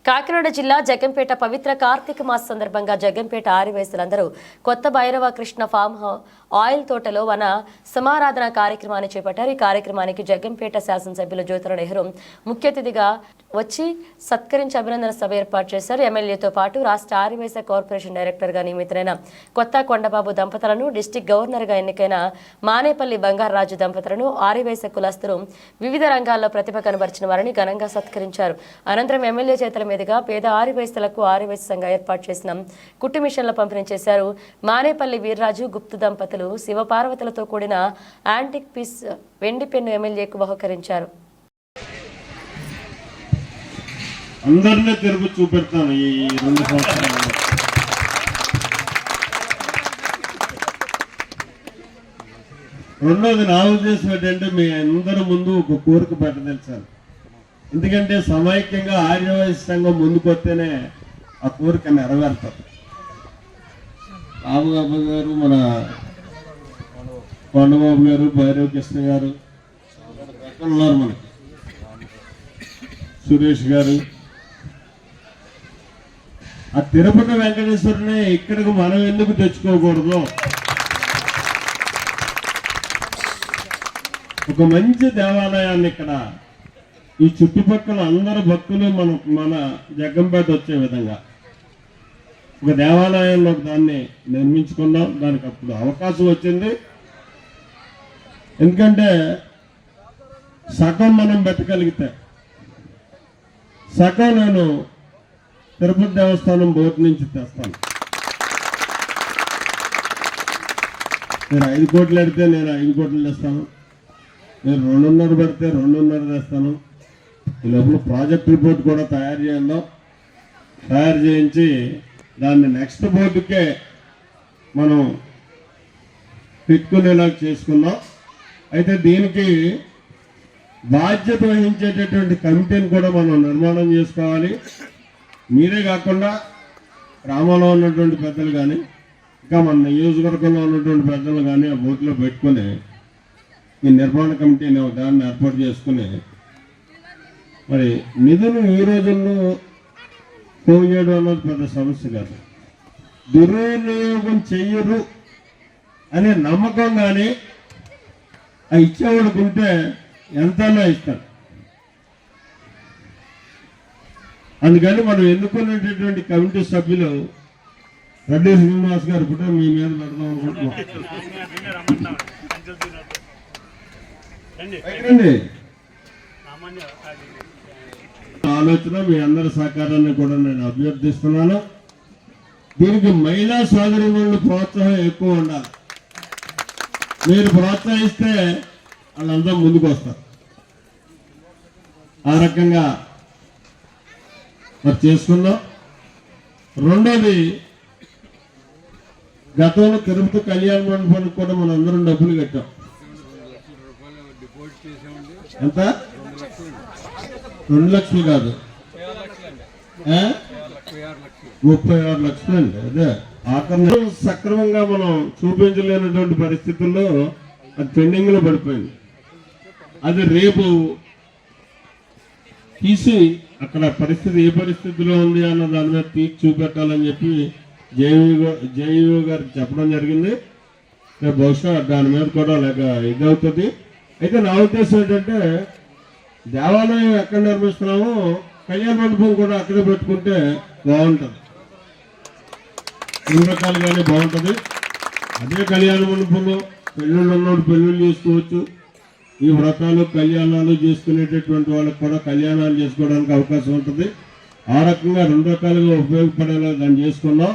కాకినాడ జిల్లా జగ్గంపేట పవిత్ర కార్తీక మాస సందర్భంగా జగ్గంపేట ఆర్యవైశ్యులందరూ కొత్త భైరవ కృష్ణ ఫామ్ ఆయిల్ తోటలో వన సమారాధన కార్యక్రమాన్ని చేపట్టారు. ఈ కార్యక్రమానికి జగ్గంపేట శాసనసభ్యులు జ్యోతుల నెహ్రూ ముఖ్య అతిథిగా వచ్చి సత్కరించి అభినందన సభ ఏర్పాటు చేశారు. ఎమ్మెల్యేతో పాటు రాష్ట్ర ఆర్యవైశ్య కార్పొరేషన్ డైరెక్టర్గా నియమితులైన కొత్త కొండబాబు దంపతులను, డిస్టిక్ గవర్నర్గా ఎన్నికైన మానేపల్లి బంగారాజు దంపతులను, ఆర్యవైశ్య కులస్తులు వివిధ రంగాల్లో ప్రతిభ కనబరిచిన వారిని ఘనంగా సత్కరించారు. అనంతరం ఎమ్మెల్యే చేతుల మీదుగా పేద ఆర్యవైశ్యులకు ఆర్యవైశ్య సంఘం ఏర్పాటు చేసిన కుట్టు మిషన్ల పంపిణీ చేశారు. మానేపల్లి వీర్రాజు గుప్తు దంపతులు శివపార్వతులతో కూడిన యాంటిక్ పీస్ వెండి పెన్ను ఎమ్మెల్యేకు బహుకరించారు. అందరినీ తిరుగు చూపెడతాను ఈ 2 సంవత్సరాలు. రెండోది నా ఉద్దేశం ఏంటంటే మీ అందరి ముందు ఒక కోరిక పెట్టదలిచాను. ఎందుకంటే సమైక్యంగా ఆర్యవైశ్య సంఘం ముందుకొస్తేనే ఆ కోరిక నెరవేరుతారు. రామబాబు గారు, మన కొండబాబు గారు, భైరవ కృష్ణ గారు ఉన్నారు, మనకి సురేష్ గారు, ఆ తిరుపతి వెంకటేశ్వరుని ఇక్కడికి మనం ఎందుకు తెచ్చుకోకూడదు? ఒక మంచి దేవాలయాన్ని ఇక్కడ ఈ చుట్టుపక్కల అందరు భక్తులు మన జగ్గంపేట వచ్చే విధంగా ఒక దేవాలయంలో దాన్ని నిర్మించుకున్నాం. దానికి అప్పుడు అవకాశం వచ్చింది. ఎందుకంటే సగం మనం పెట్టగలిగితే సగం నేను తిరుపతి దేవస్థానం బోర్డు నుంచి తెస్తాను. మీరు 5 కోట్లు పెడితే నేను 5 కోట్లు తెస్తాను. మీరు 2.5 పెడితే 2.5 తెస్తాను. ఈ లోపల ప్రాజెక్ట్ రిపోర్ట్ కూడా తయారు చేయించి దాన్ని నెక్స్ట్ బోర్డుకే మనం పెట్టుకునేలా చేసుకున్నాం. అయితే దీనికి బాధ్యత వహించేటటువంటి కమిటీని కూడా మనం నిర్మాణం చేసుకోవాలి. మీరే కాకుండా గ్రామంలో ఉన్నటువంటి పెద్దలు కానీ, ఇంకా మన నియోజకవర్గంలో ఉన్నటువంటి పెద్దలు కానీ ఆ బోర్డులో పెట్టుకుని ఈ నిర్మాణ కమిటీని దాన్ని ఏర్పాటు చేసుకుని మరి నిధులు ఈ రోజుల్లో పోగు చేయడం అన్నది పెద్ద సమస్య కాదు. దుర్వినియోగం చెయ్యరు అనే నమ్మకం కానీ ఆ ఇచ్చేవాడికి ఉంటే ఎంతైనా ఇస్తారు. అందుకని మనం ఎన్నుకునేటటువంటి కమిటీ సభ్యులు రెడ్డి శ్రీనివాస్ గారు కూడా మీ మీద పెడదాం అనుకుంటున్నాం. ఆలోచన మీ అందరి సహకారాన్ని కూడా నేను అభ్యర్థిస్తున్నాను. దీనికి మహిళా సోదరులు ప్రోత్సాహం ఎక్కువ ఉండాలి. మీరు ప్రోత్సహిస్తే వాళ్ళంతా ముందుకు వస్తారు. ఆ రకంగా మరి చేసుకుందాం. రెండోది, గతంలో తిరుపతి కళ్యాణ మండపానికి కూడా మనం అందరం డబ్బులు కట్టాం. ఎంత? 2 లక్షలు కాదు, 36 లక్షలు అండి. అదే ఆఖరి సక్రమంగా మనం చూపించలేనటువంటి పరిస్థితుల్లో అది పెండింగ్ లో పడిపోయింది. అది రేపు తీసి అక్కడ పరిస్థితి ఏ పరిస్థితిలో ఉంది అన్న దాని మీద తీసి చూపెట్టాలని చెప్పి జేఈఓ గారికి చెప్పడం జరిగింది. బహుశా దాని మీద కూడా లేక ఇది అవుతుంది. అయితే నా ఉద్దేశం ఏంటంటే దేవాలయం ఎక్కడ నిర్మిస్తున్నామో కళ్యాణ మండపం కూడా అక్కడే పెట్టుకుంటే బాగుంటుంది. 2 రకాలుగానే బాగుంటుంది. అదే కళ్యాణ మండపంలో పెళ్ళిళ్ళు ఉన్నోడు పెళ్ళిళ్ళు చేసుకోవచ్చు. ఈ వ్రతాలు కళ్యాణాలు చేసుకునేటటువంటి వాళ్ళకి కూడా కళ్యాణాలు చేసుకోవడానికి అవకాశం ఉంటుంది. ఆ రకంగా 2 రకాలుగా ఉపయోగపడేలా దాన్ని చేసుకున్నాం.